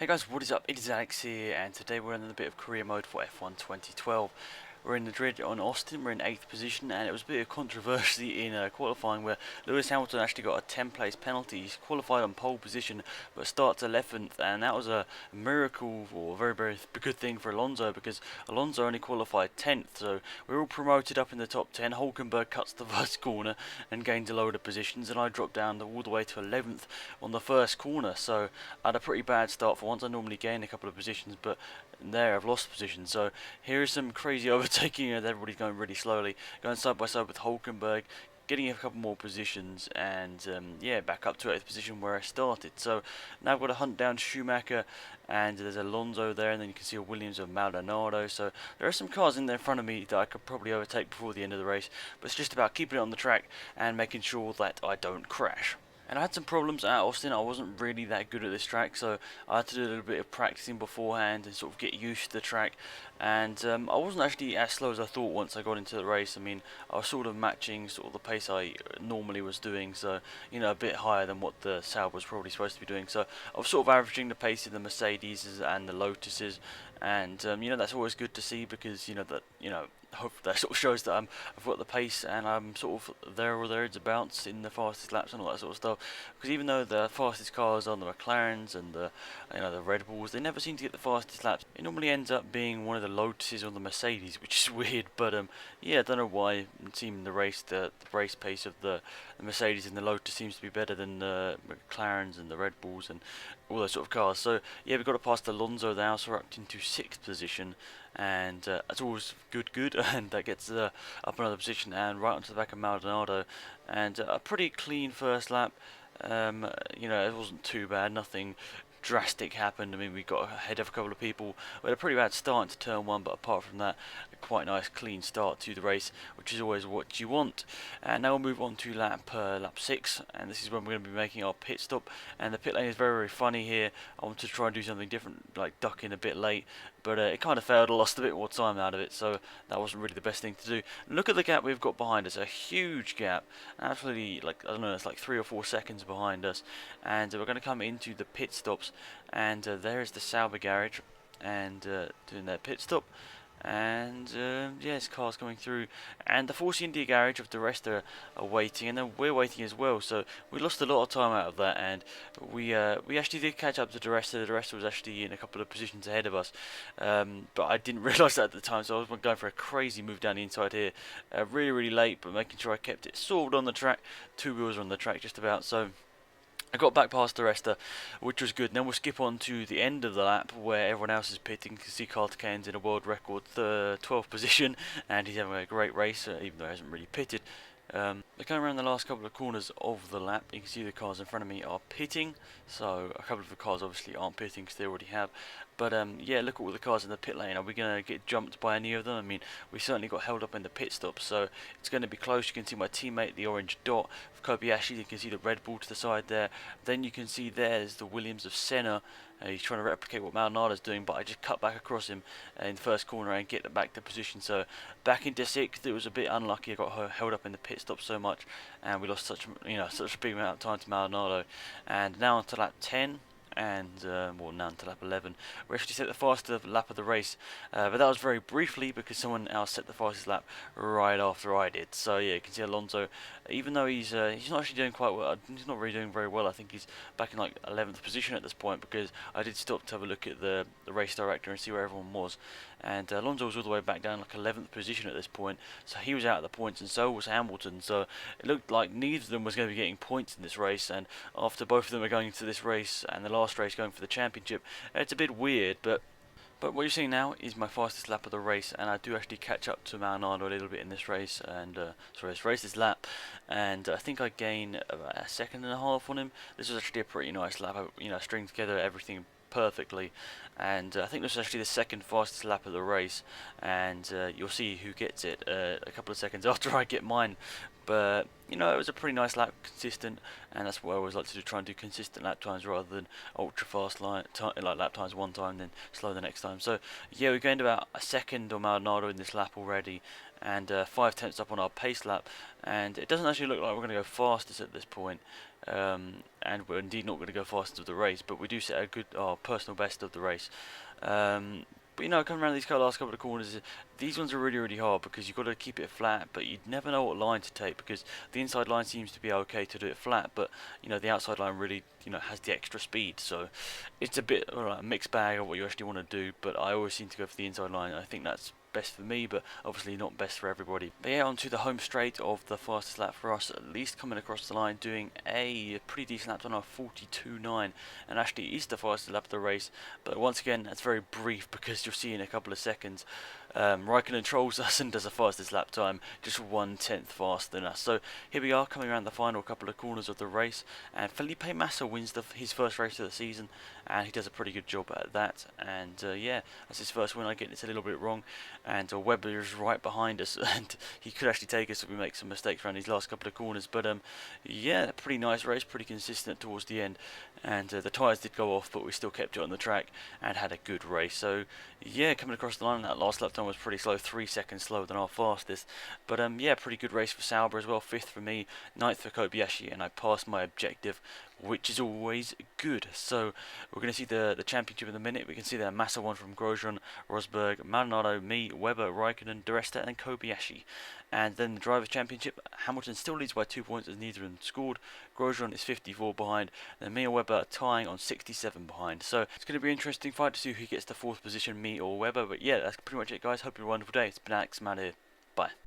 Hey guys, what is up? It is Alex here, and today we're in a bit of career mode for F1 2012. We're in the grid on Austin, we're in 8th position, and it was a bit of controversy in qualifying where Lewis Hamilton actually got a 10th place penalty. He's qualified on pole position, but starts 11th, and that was a miracle, or a very good thing for Alonso, because Alonso only qualified 10th, so we're all promoted up in the top 10. Hulkenberg cuts the first corner and gains a load of positions, and I dropped down all the way to 11th on the first corner, so I had a pretty bad start for once. I normally gain a couple of positions, but there I've lost positions. So here is some crazy overtaking as everybody's going really slowly, going side by side with Hulkenberg, getting a couple more positions, and yeah, back up to 8th position where I started. So now I've got to hunt down Schumacher, and there's Alonso there, and then you can see a Williams of Maldonado. So there are some cars in there in front of me that I could probably overtake before the end of the race, but it's just about keeping it on the track and making sure that I don't crash. And I had some problems at Austin. I wasn't really that good at this track, so I had to do a little bit of practicing beforehand and sort of get used to the track. And I wasn't actually as slow as I thought once I got into the race. I mean, I was sort of matching sort of the pace I normally was doing, so you know, a bit higher than what the Sauber was probably supposed to be doing. So I was sort of averaging the pace of the Mercedes and the Lotuses, and you know, that's always good to see, because you know that hope that sort of shows that I've got the pace and I'm sort of there or thereabouts in the fastest laps and all that sort of stuff. Because even though the fastest cars are the McLarens and the the Red Bulls, they never seem to get the fastest laps. It normally ends up being one of the Lotuses or the Mercedes, which is weird. But yeah, I don't know why. It seemed the race pace of the Mercedes and the Lotus seems to be better than the McLarens and the Red Bulls and all those sort of cars. So yeah, we've got to pass Alonso now, so we're up into 6th position, and that's always good, and that gets up another position and right onto the back of Maldonado, and a pretty clean first lap. It wasn't too bad, nothing drastic happened. I mean, we got ahead of a couple of people. We had a pretty bad start into turn one, but apart from that, a quite nice clean start to the race, which is always what you want. And now we'll move on to lap 6, and this is when we're going to be making our pit stop. And the pit lane is very funny here. I want to try and do something different, like duck in a bit late, but it kind of failed. I lost a bit more time out of it, so that wasn't really the best thing to do. Look at the gap we've got behind us, a huge gap, absolutely, like, I don't know, it's like 3 or 4 seconds behind us, and we're going to come into the pit stops, and there is the Sauber garage, and doing their pit stop, and yes, cars coming through, and the Force India garage of the rest are waiting, and then we're waiting as well. So we lost a lot of time out of that, and we actually did catch up to the rest. The rest was actually in a couple of positions ahead of us, but I didn't realise that at the time. So I was going for a crazy move down the inside here, really late, but making sure I kept it sort of on the track. 2 wheels are on the track just about, so I got back past the rest, which was good. And then we'll skip on to the end of the lap where everyone else is pitting. You can see Carter Cane's in a world record 12th position, and he's having a great race, even though he hasn't really pitted. They're going around the last couple of corners of the lap. You can see the cars in front of me are pitting, so a couple of the cars obviously aren't pitting because they already have. But yeah, look at all the cars in the pit lane. Are we going to get jumped by any of them? I mean, we certainly got held up in the pit stop, so it's going to be close. You can see my teammate, the orange dot of Kobayashi. You can see the Red Bull to the side there. Then you can see there's the Williams of Senna. He's trying to replicate what Maldonado's doing, but I just cut back across him in the first corner and get back to position. So back into 6th. It was a bit unlucky. I got held up in the pit stop so much, and we lost such a big amount of time to Maldonado. And now onto lap 10. And well, now until lap 11, we actually set the fastest lap of the race, but that was very briefly because someone else set the fastest lap right after I did. So yeah, you can see Alonso, even though he's not actually doing quite well, he's not really doing very well. I think he's back in like 11th position at this point, because I did stop to have a look at the race director and see where everyone was, and Alonso was all the way back down like 11th position at this point, so he was out of the points, and so was Hamilton. So it looked like neither of them was going to be getting points in this race, and after both of them are going into this race and the last race going for the championship, it's a bit weird. But what you're seeing now is my fastest lap of the race, and I do actually catch up to Maldonado a little bit in this race, and this lap, and I think I gain about a second and a half on him. This was actually a pretty nice lap. I string together everything perfectly, and I think this was actually the second fastest lap of the race, and you'll see who gets it a couple of seconds after I get mine. But it was a pretty nice lap, consistent, and that's what I always like to do, try and do consistent lap times rather than ultra fast like lap times one time then slow the next time. So yeah, we gained about a second on Maldonado in this lap already, and 5 tenths up on our pace lap, and it doesn't actually look like we're going to go fastest at this point. And we're indeed not going to go fastest of the race, but we do set a good personal best of the race. But you know, coming around these last couple of corners, these ones are really hard because you've got to keep it flat, but you never know what line to take because the inside line seems to be okay to do it flat, but you know the outside line really has the extra speed, so it's a bit a mixed bag of what you actually want to do. But I always seem to go for the inside line. I think that's best for me, but obviously not best for everybody. But yeah, onto the home straight of the fastest lap for us, at least coming across the line, doing a pretty decent lap on our 42.9, and actually is the fastest lap of the race. But once again, that's very brief because you'll see in a couple of seconds, Raikkonen trolls us and does a fastest lap time, just 1/10 faster than us. So here we are coming around the final couple of corners of the race, and Felipe Massa wins his first race of the season, and he does a pretty good job at that. And yeah, that's his first win. I get it's a little bit wrong, and Webber is right behind us, and he could actually take us if we make some mistakes around these last couple of corners. But yeah, pretty nice race, pretty consistent towards the end, and the tyres did go off, but we still kept it on the track and had a good race. So yeah, coming across the line, that last lap time was pretty slow, 3 seconds slower than our fastest. But yeah, pretty good race for Sauber as well. 5th for me, 9th for Kobayashi, and I passed my objective, which is always good. So we're going to see the championship in a minute. We can see there Massa won from Grosjean, Rosberg, Maldonado, me, Webber, Raikkonen, Duresta, and Kobayashi. And then the Drivers' Championship, Hamilton still leads by 2 points as neither of them scored. Grosjean is 54 behind, and me and Webber are tying on 67 behind. So it's going to be an interesting fight to see who gets the 4th position, me or Webber. But yeah, that's pretty much it, guys. Hope you have a wonderful day. It's been Alex, man here. Bye.